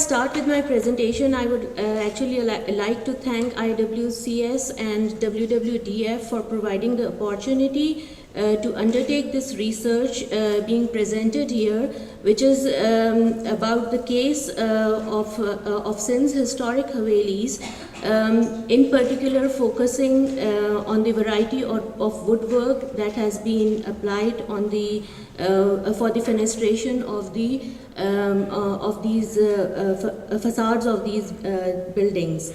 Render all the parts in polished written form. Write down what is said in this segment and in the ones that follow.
start with my presentation, I would actually like to thank IWCS and WWDF for providing the opportunity to undertake this research being presented here, which is about the case of Sindh's historic Havelis, in particular focusing on the variety of woodwork that has been applied on the for the fenestration of these facades of these buildings.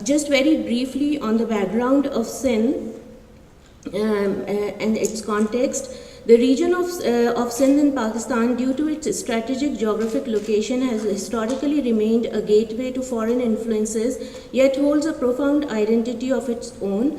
Just very briefly on the background of Sindh and its context. The region of Sindh in Pakistan, due to its strategic geographic location, has historically remained a gateway to foreign influences, yet holds a profound identity of its own,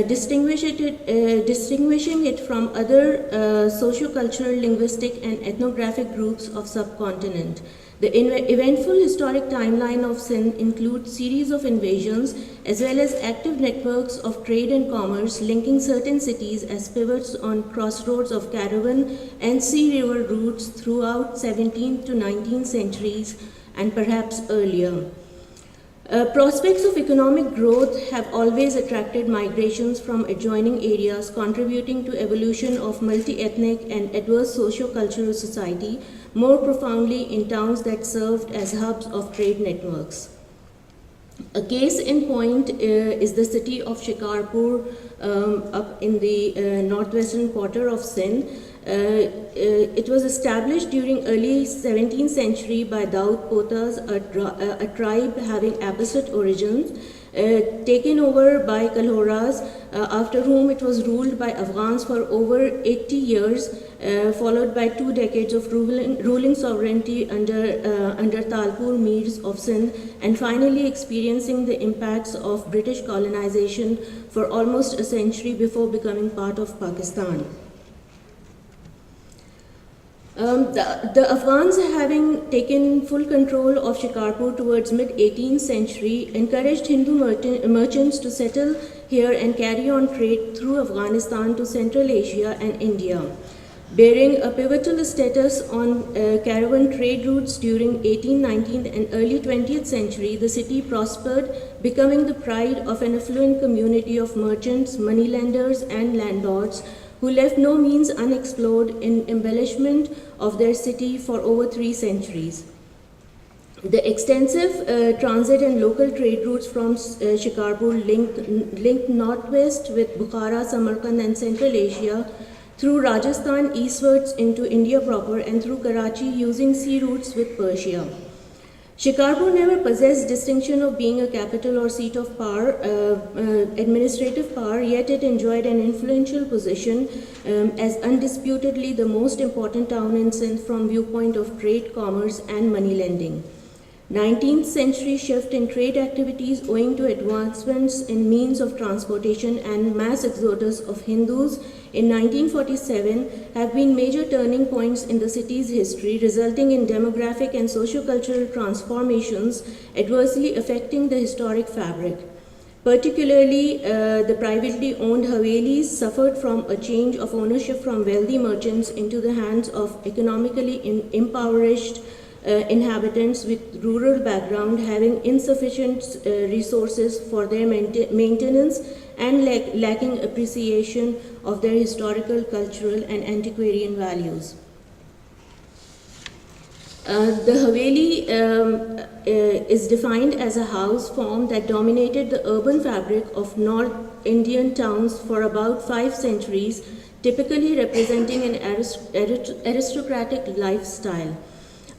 distinguishing it from other socio-cultural, linguistic and ethnographic groups of subcontinent. The eventful historic timeline of Sindh includes series of invasions as well as active networks of trade and commerce linking certain cities as pivots on crossroads of caravan and sea river routes throughout 17th to 19th centuries and perhaps earlier. Prospects of economic growth have always attracted migrations from adjoining areas, contributing to evolution of multi-ethnic and adverse socio-cultural society, more profoundly in towns that served as hubs of trade networks. A case in point is the city of Shikarpur up in the northwestern quarter of Sindh. It was established during early 17th century by Daud Potas, a tribe having Abbasid origins, taken over by Kalhoras, after whom it was ruled by Afghans for over 80 years, followed by 2 decades of ruling sovereignty under Talpur Mirs of Sindh, and finally experiencing the impacts of British colonization for almost a century before becoming part of Pakistan. The Afghans, having taken full control of Shikarpur towards mid-18th century, encouraged Hindu merchants to settle here and carry on trade through Afghanistan to Central Asia and India. Bearing a pivotal status on caravan trade routes during 18th, 19th and early 20th century, the city prospered, becoming the pride of an affluent community of merchants, moneylenders and landlords who left no means unexplored in embellishment of their city for over 3 centuries. The extensive transit and local trade routes from Shikarpur linked northwest with Bukhara, Samarkand and Central Asia, through Rajasthan eastwards into India proper, and through Karachi using sea routes with Persia. Shikarpur never possessed distinction of being a capital or seat of power, administrative power, yet it enjoyed an influential position as undisputedly the most important town in Sindh from viewpoint of trade, commerce and money lending. 19th century shift in trade activities owing to advancements in means of transportation and mass exodus of Hindus in 1947 have been major turning points in the city's history, resulting in demographic and socio-cultural transformations adversely affecting the historic fabric. Particularly, the privately owned Havelis suffered from a change of ownership from wealthy merchants into the hands of economically impoverished inhabitants with rural background, having insufficient resources for their maintenance and lacking appreciation of their historical, cultural and antiquarian values. The Haveli is defined as a house form that dominated the urban fabric of North Indian towns for about 5 centuries, typically representing an aristocratic lifestyle.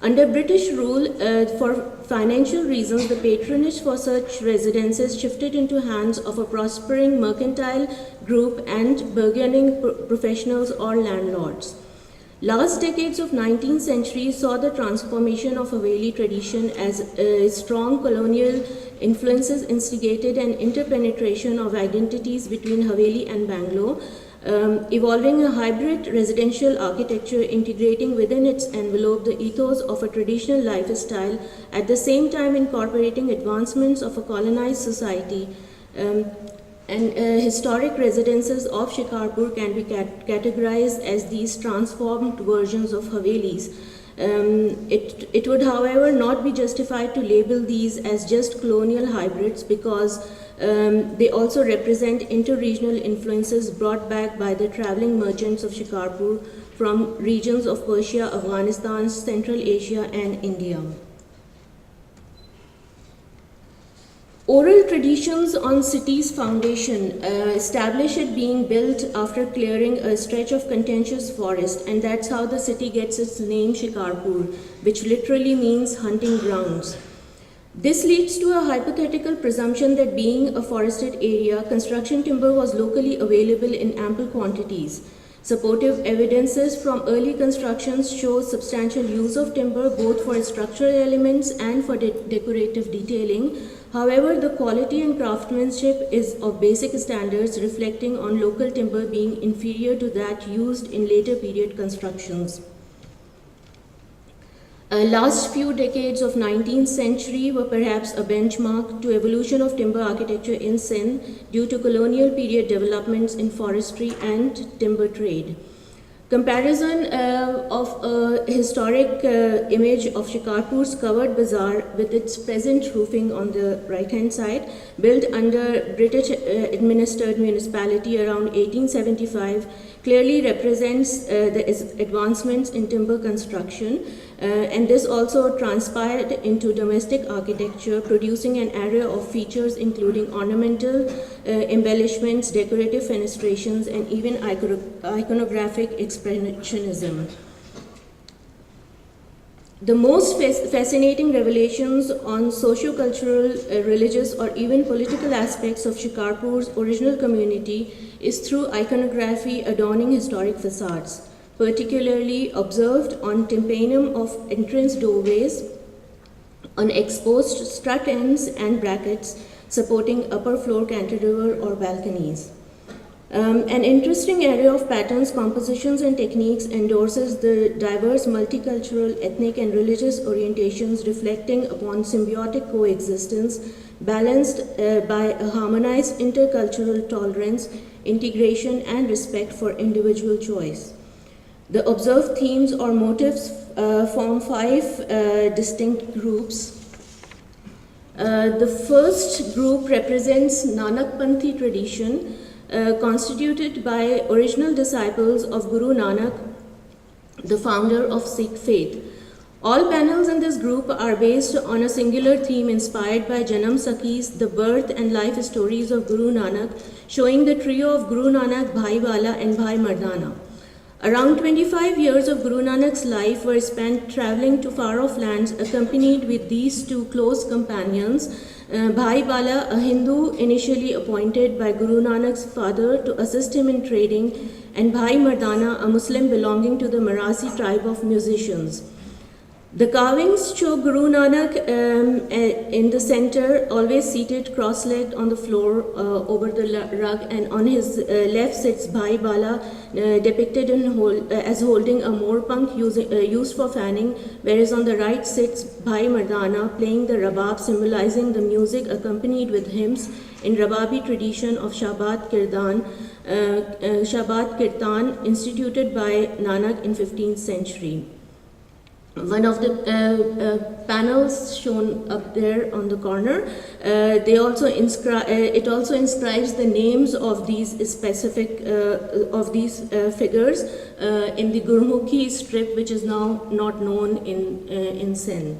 Under British rule, for financial reasons, the patronage for such residences shifted into hands of a prospering mercantile group and burgeoning professionals or landlords. Last decades of 19th century saw the transformation of Haveli tradition as strong colonial influences instigated an interpenetration of identities between Haveli and Bangalore, evolving a hybrid residential architecture integrating within its envelope the ethos of a traditional lifestyle, at the same time incorporating advancements of a colonized society. Historic residences of Shikarpur can be categorized as these transformed versions of Havelis. It would, however, not be justified to label these as just colonial hybrids because they also represent inter-regional influences brought back by the traveling merchants of Shikarpur from regions of Persia, Afghanistan, Central Asia, and India. Oral traditions on city's foundation establish it being built after clearing a stretch of contentious forest, and that's how the city gets its name Shikarpur, which literally means hunting grounds. This leads to a hypothetical presumption that being a forested area, construction timber was locally available in ample quantities. Supportive evidences from early constructions show substantial use of timber both for its structural elements and for decorative detailing. However, the quality and craftsmanship is of basic standards, reflecting on local timber being inferior to that used in later period constructions. Last few decades of 19th century were perhaps a benchmark to evolution of timber architecture in Sindh due to colonial period developments in forestry and timber trade. Comparison of a historic image of Shikarpur's covered bazaar with its present roofing on the right-hand side, built under British administered municipality around 1875, clearly represents the advancements in timber construction, and this also transpired into domestic architecture, producing an array of features including ornamental embellishments, decorative fenestrations, and even iconographic expressionism. The most fascinating revelations on socio-cultural, religious, or even political aspects of Shikarpur's original community is through iconography adorning historic facades, particularly observed on tympanum of entrance doorways, on exposed strut ends and brackets supporting upper floor cantilever or balconies. An interesting array of patterns, compositions, and techniques endorses the diverse multicultural, ethnic, and religious orientations reflecting upon symbiotic coexistence, balanced by a harmonized intercultural tolerance, integration, and respect for individual choice. The observed themes or motifs form 5 distinct groups. The first group represents Nanakpanthi tradition, constituted by original disciples of Guru Nanak, the founder of Sikh faith. All panels in this group are based on a singular theme inspired by Janam Sakhis, the birth and life stories of Guru Nanak, showing the trio of Guru Nanak, Bhai Wala, and Bhai Mardana. Around 25 years of Guru Nanak's life were spent traveling to far-off lands, accompanied with these two close companions, Bhai Bala, a Hindu initially appointed by Guru Nanak's father to assist him in trading, and Bhai Mardana, a Muslim belonging to the Marasi tribe of musicians. The carvings show Guru Nanak in the center, always seated cross-legged on the floor over the rug, and on his left sits Bhai Bala, depicted as holding a morpunk used for fanning, whereas on the right sits Bhai Mardana playing the rabab, symbolizing the music accompanied with hymns in Rababi tradition of Shabat Kirtan instituted by Nanak in 15th century. One of the panels shown up there on the corner, it also inscribes the names of these specific figures in the Gurmukhi script, which is now not known in Sindh.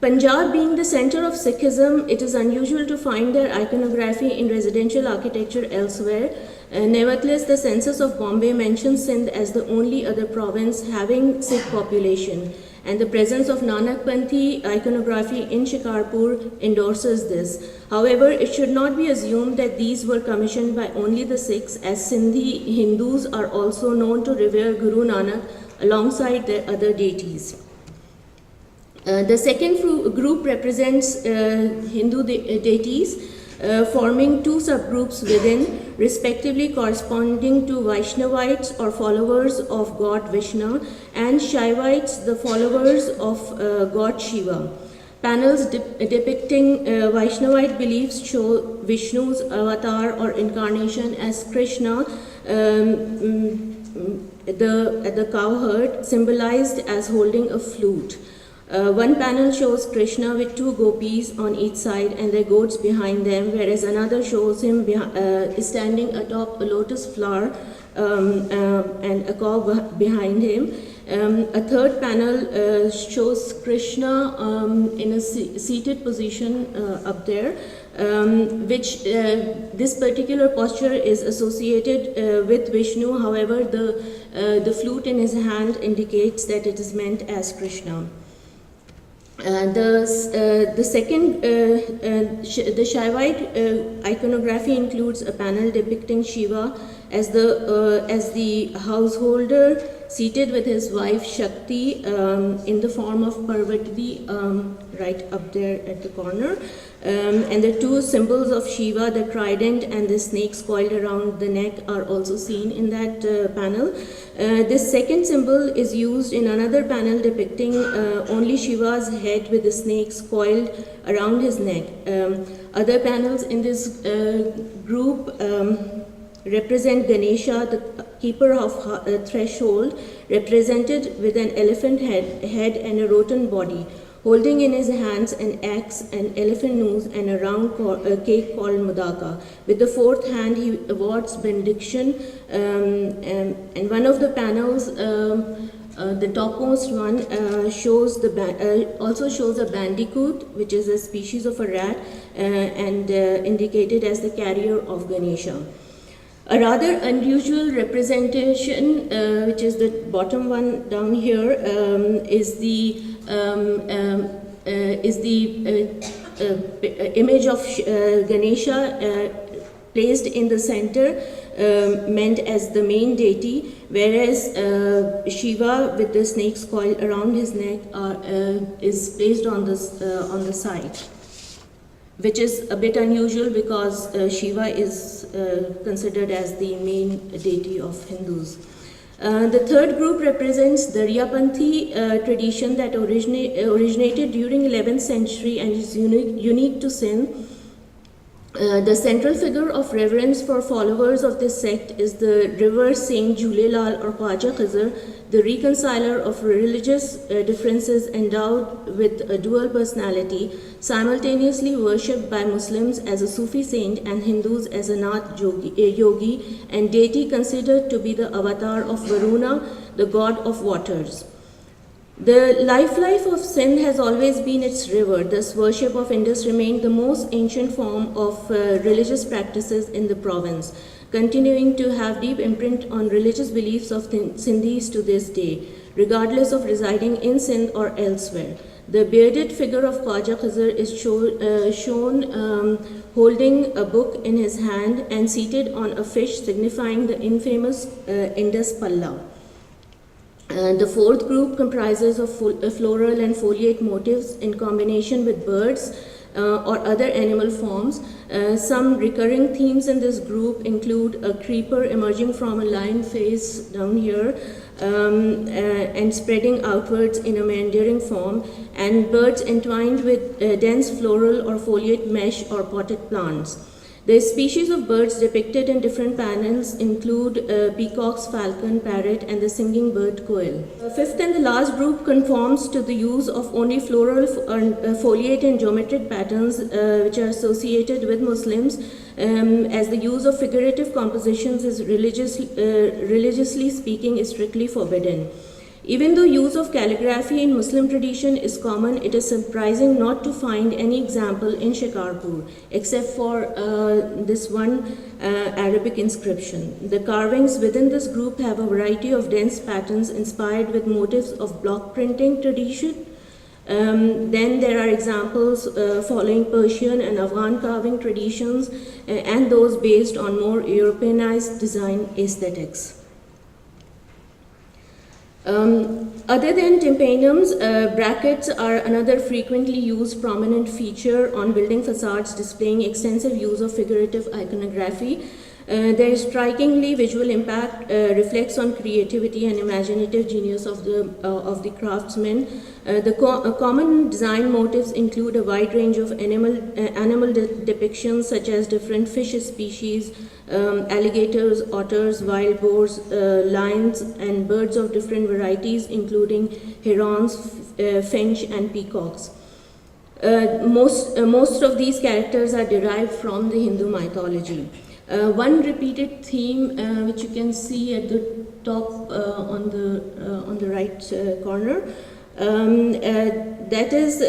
Punjab being the center of Sikhism, it is unusual to find their iconography in residential architecture elsewhere. Nevertheless, the census of Bombay mentions Sindh as the only other province having Sikh population, and the presence of Nanakpanthi iconography in Shikarpur endorses this. However, it should not be assumed that these were commissioned by only the Sikhs, as Sindhi Hindus are also known to revere Guru Nanak alongside their other deities. The second group represents Hindu deities, forming 2 subgroups within, respectively corresponding to Vaishnavites or followers of God Vishnu, and Shaivites, the followers of God Shiva. Panels depicting Vaishnavite beliefs show Vishnu's avatar or incarnation as Krishna, the cow herd symbolized as holding a flute. One panel shows Krishna with two gopis on each side and their goats behind them, whereas another shows him standing atop a lotus flower and a cow behind him. A third panel shows Krishna in a seated position up there, which this particular posture is associated with Vishnu. However, the flute in his hand indicates that it is meant as Krishna. The Shaivite iconography includes a panel depicting Shiva as the householder seated with his wife Shakti in the form of Parvati, right up there at the corner. And the two symbols of Shiva, the trident and the snakes coiled around the neck, are also seen in that panel. This second symbol is used in another panel depicting only Shiva's head with the snakes coiled around his neck. Other panels in this group represent Ganesha, the keeper of threshold, represented with an elephant head and a rotund body, holding in his hands an axe, an elephant nose, and a round cake called mudaka. With the fourth hand, he awards benediction, and one of the panels, the topmost one, also shows a bandicoot, which is a species of a rat, and indicated as the carrier of Ganesha. A rather unusual representation, which is the bottom one down here, is the image of Ganesha placed in the center, meant as the main deity, whereas Shiva with the snakes coiled around his neck is placed on the side, which is a bit unusual because Shiva is considered as the main deity of Hindus. The third group represents the Daryapanthi tradition that originated during 11th century and is unique to Sindh. The central figure of reverence for followers of this sect is the revered Saint Jhulelal or Khwaja Khizr, the reconciler of religious differences endowed with a dual personality, simultaneously worshipped by Muslims as a Sufi saint and Hindus as a Nath yogi, and deity considered to be the avatar of Varuna, the god of waters. The life of Sindh has always been its river. Thus, worship of Indus remained the most ancient form of religious practices in the province, continuing to have deep imprint on religious beliefs of Sindhis to this day, regardless of residing in Sindh or elsewhere. The bearded figure of Khwaja Khizr is shown holding a book in his hand and seated on a fish, signifying the infamous Indus Palla. The fourth group comprises of floral and foliate motifs in combination with birds or other animal forms. Some recurring themes in this group include a creeper emerging from a lion face down here and spreading outwards in a meandering form, and birds entwined with dense floral or foliate mesh or potted plants. The species of birds depicted in different panels include peacocks, falcon, parrot, and the singing bird quail. The fifth and the last group conforms to the use of only floral, foliate, and geometric patterns which are associated with Muslims, as the use of figurative compositions is religiously speaking is strictly forbidden. Even though use of calligraphy in Muslim tradition is common, it is surprising not to find any example in Shikarpur, except for this one Arabic inscription. The carvings within this group have a variety of dense patterns inspired with motifs of block printing tradition. Then there are examples following Persian and Afghan carving traditions and those based on more Europeanized design aesthetics. Other than tympanums, brackets are another frequently used prominent feature on building facades displaying extensive use of figurative iconography. Their strikingly visual impact reflects on creativity and imaginative genius of the craftsmen. Common design motifs include a wide range of animal depictions such as different fish species, alligators, otters, wild boars, lions, and birds of different varieties, including herons, finch, and peacocks. Most of these characters are derived from the Hindu mythology. One repeated theme, which you can see at the top on the right corner, that is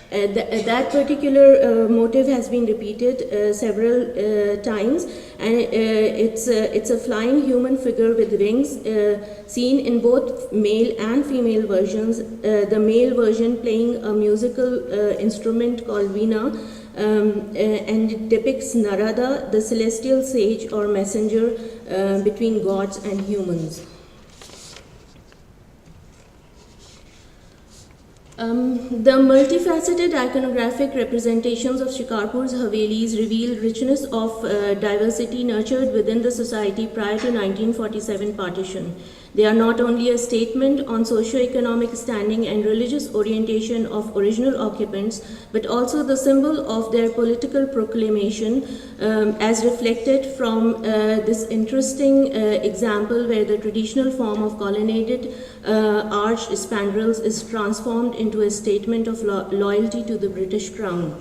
that particular motive has been repeated several times, and it's a flying human figure with wings, seen in both male and female versions. The male version playing a musical instrument called veena, and it depicts Narada, the celestial sage or messenger between gods and humans. The multifaceted iconographic representations of Shikarpur's Havelis reveal richness of diversity nurtured within the society prior to 1947 partition. They are not only a statement on socio-economic standing and religious orientation of original occupants, but also the symbol of their political proclamation, as reflected from this interesting example where the traditional form of colonnaded arched spandrels is transformed into a statement of loyalty to the British Crown.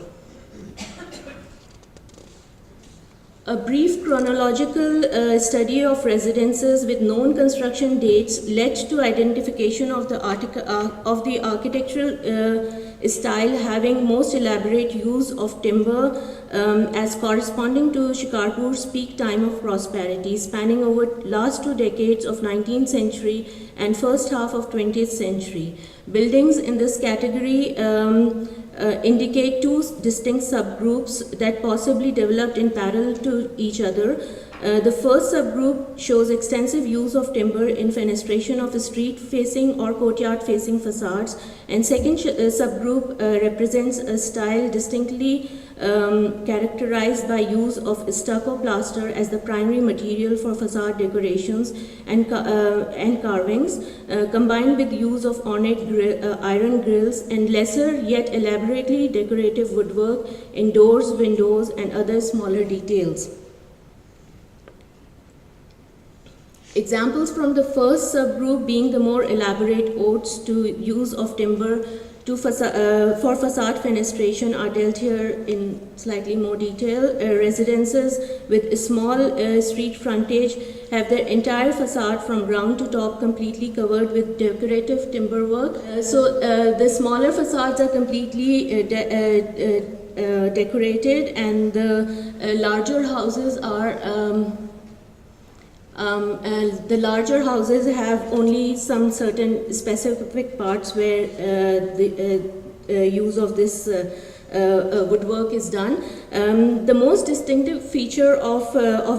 A brief chronological study of residences with known construction dates led to identification of the architectural style having most elaborate use of timber as corresponding to Shikarpur's peak time of prosperity, spanning over last 2 decades of 19th century and first half of 20th century. Buildings in this category indicate 2 distinct subgroups that possibly developed in parallel to each other. The first subgroup shows extensive use of timber in fenestration of street-facing or courtyard-facing facades, and second subgroup represents a style distinctly characterized by use of stucco plaster as the primary material for facade decorations and carvings, combined with use of ornate iron grills and lesser yet elaborately decorative woodwork in doors, windows, and other smaller details. Examples from the first subgroup being the more elaborate odes to use of timber for facade fenestration are dealt here in slightly more detail. Residences with small street frontage have their entire facade from ground to top completely covered with decorative timber work. So the smaller facades are completely decorated, and the larger houses are the larger houses have only some certain specific parts where the use of this woodwork is done. The most distinctive feature of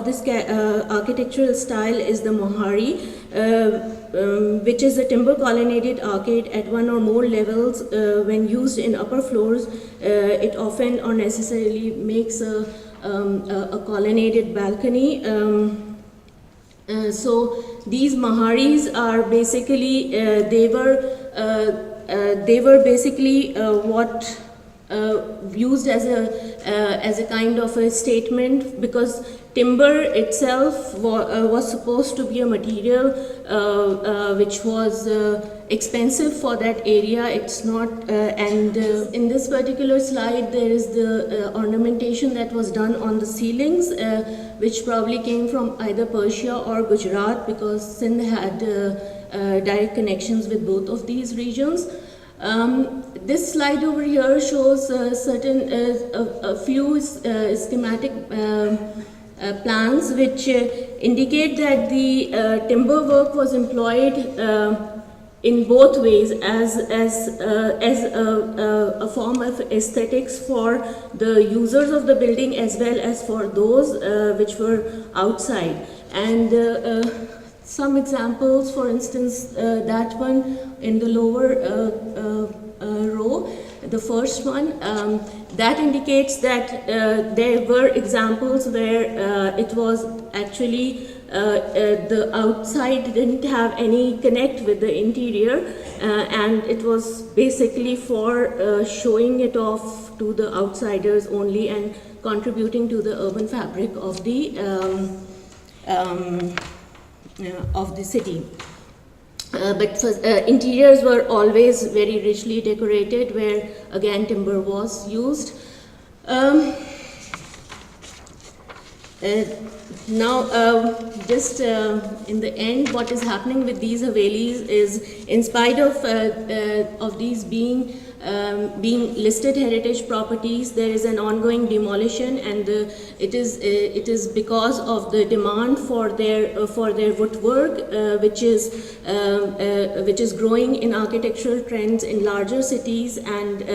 this architectural style is the mohari, which is a timber colonnaded arcade at 1 or more levels. When used in upper floors, it often or necessarily makes a colonnaded balcony. So these maharis are basically they were basically what used as a kind of a statement, because timber itself was supposed to be a material which was expensive for that area. It's not, and in this particular slide there is the ornamentation that was done on the ceilings, which probably came from either Persia or Gujarat, because Sindh had direct connections with both of these regions. This slide over here shows a few schematic plans which indicate that the timber work was employed in both ways as a form of aesthetics for the users of the building as well as for those which were outside. And some examples, for instance, that one in the lower row, the first one, that indicates that there were examples where it was actually the outside didn't have any connect with the interior, and it was basically for showing it off to the outsiders only and contributing to the urban fabric of the city. But interiors were always very richly decorated, where again timber was used. Just in the end, what is happening with these Havelis is, in spite of these being listed heritage properties, there is an ongoing demolition, and it is because of the demand for their woodwork, which is growing in architectural trends in larger cities, and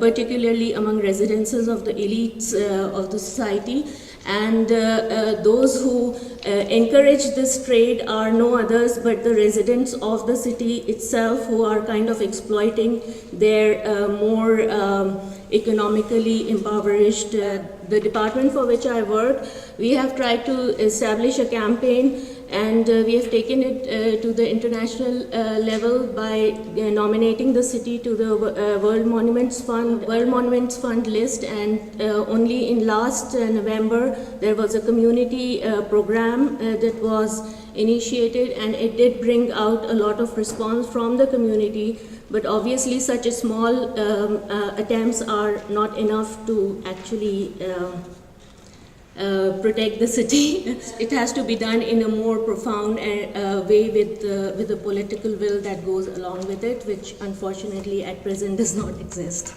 particularly among residences of the elites of the society. And those who encourage this trade are no others but the residents of the city itself, who are kind of exploiting their more economically impoverished. The department for which I work, we have tried to establish a campaign, and we have taken it to the international level by nominating the city to the World Monuments Fund list. And only in last November there was a community program that was initiated, and it did bring out a lot of response from the community. But obviously such a small attempts are not enough to actually protect the city. It has to be done in a more profound way with the political will that goes along with it, which unfortunately at present does not exist.